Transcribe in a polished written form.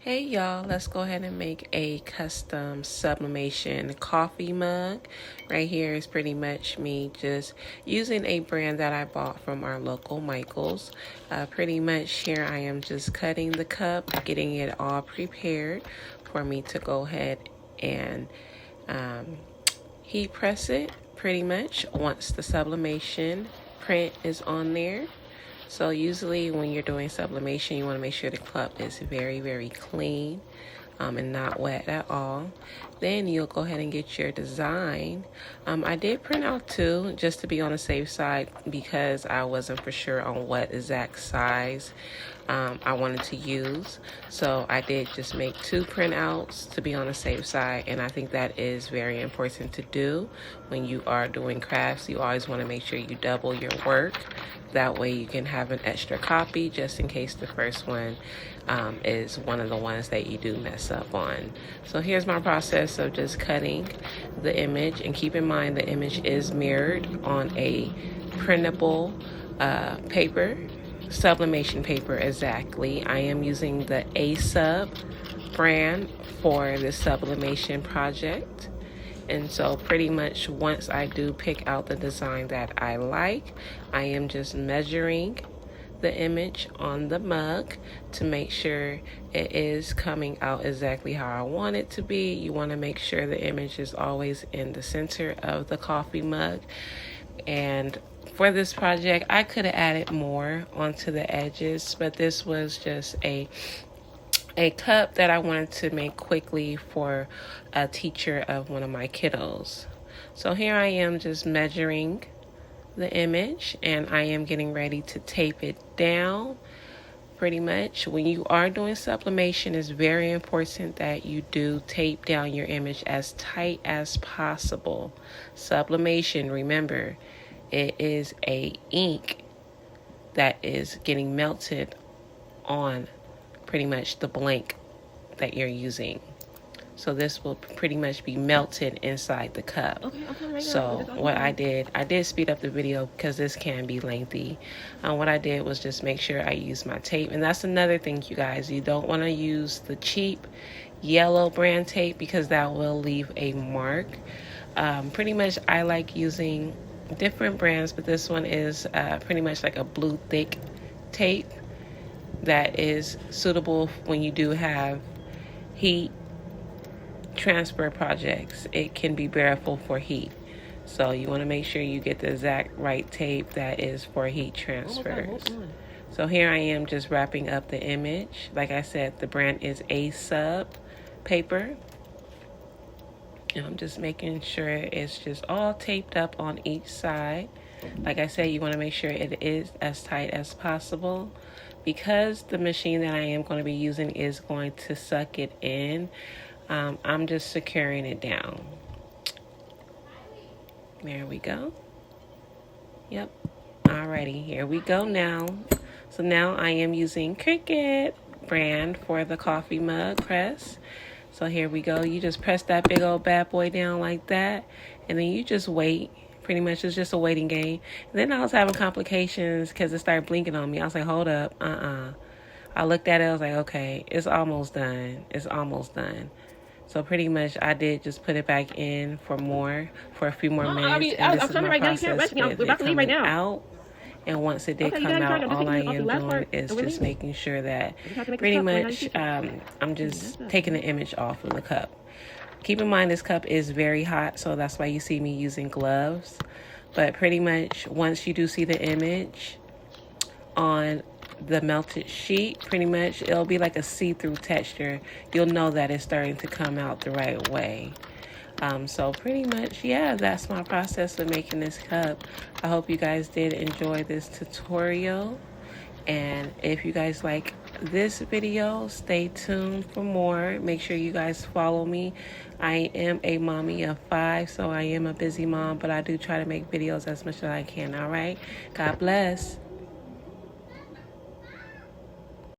Hey y'all, let's go ahead and make a custom sublimation coffee mug. Right here is pretty much me just using a brand that I bought from our local Michaels. Pretty much here I am just cutting the cup, getting it all prepared for me to go ahead and heat press it pretty much once the sublimation print is on there. So usually when you're doing sublimation, you want to make sure the cup is very, very clean and not wet at all. Then you'll go ahead and get your design. I did print out two just to be on the safe side because I wasn't for sure on what exact size I wanted to use. So I did just make two printouts to be on the safe side, and I think that is very important to do when you are doing crafts. You always want to make sure you double your work. That way you can have an extra copy just in case the first one is one of the ones that you do mess up on. So here's my process of just cutting the image, and keep in mind the image is mirrored on a printable paper, sublimation paper exactly. I am using the A-Sub brand for the sublimation project. And so pretty much once I do pick out the design that I like, I am just measuring the image on the mug to make sure it is coming out exactly how I want it to be. You want to make sure the image is always in the center of the coffee mug. And for this project, I could have added more onto the edges, but this was just a cup that I wanted to make quickly for a teacher of one of my kiddos. So here I am just measuring the image, and I am getting ready to tape it down. Pretty much when you are doing sublimation, it's very important that you do tape down your image as tight as possible. Sublimation, remember, it is a ink that is getting melted on pretty much the blank that you're using. So this will pretty much be melted inside the cup. Okay, so what I did speed up the video because this can be lengthy. What I did was just make sure I use my tape. And that's another thing, you guys. You don't want to use the cheap yellow brand tape because that will leave a mark. Pretty much I like using different brands, but this one is pretty much like a blue thick tape that is suitable when you do have heat transfer projects. It can be bearable for heat. So you want to make sure you get the exact right tape that is for heat transfers. So here I am just wrapping up the image. Like I said, the brand is A-Sub paper. And I'm just making sure it's just all taped up on each side. Like I said, you want to make sure it is as tight as possible. Because the machine that I am going to be using is going to suck it in, I'm just securing it down. There we go. Yep. Alrighty, here we go now. So now I am using Cricut brand for the coffee mug press. So here we go. You just press that big old bad boy down like that, and then you just wait. Pretty much it's just a waiting game. And then I was having complications because it started blinking on me. I was like, hold up, I looked at it, I was like, okay, it's almost done. It's almost done. So pretty much I did just put it back in for a few more minutes. And this is my process with it coming out. And once it did come out, all I am doing is just making sure that pretty much I'm just taking the image off of the cup. Keep in mind this cup is very hot, so that's why you see me using gloves. But pretty much once you do see the image on the melted sheet, pretty much it'll be like a see-through texture. You'll know that it's starting to come out the right way. So pretty much, yeah, that's my process of making this cup. I hope you guys did enjoy this tutorial. And if you guys like this video, stay tuned for more. Make sure you guys follow me. I am a mommy of 5, so I am a busy mom, but I do try to make videos as much as I can. All right, God bless.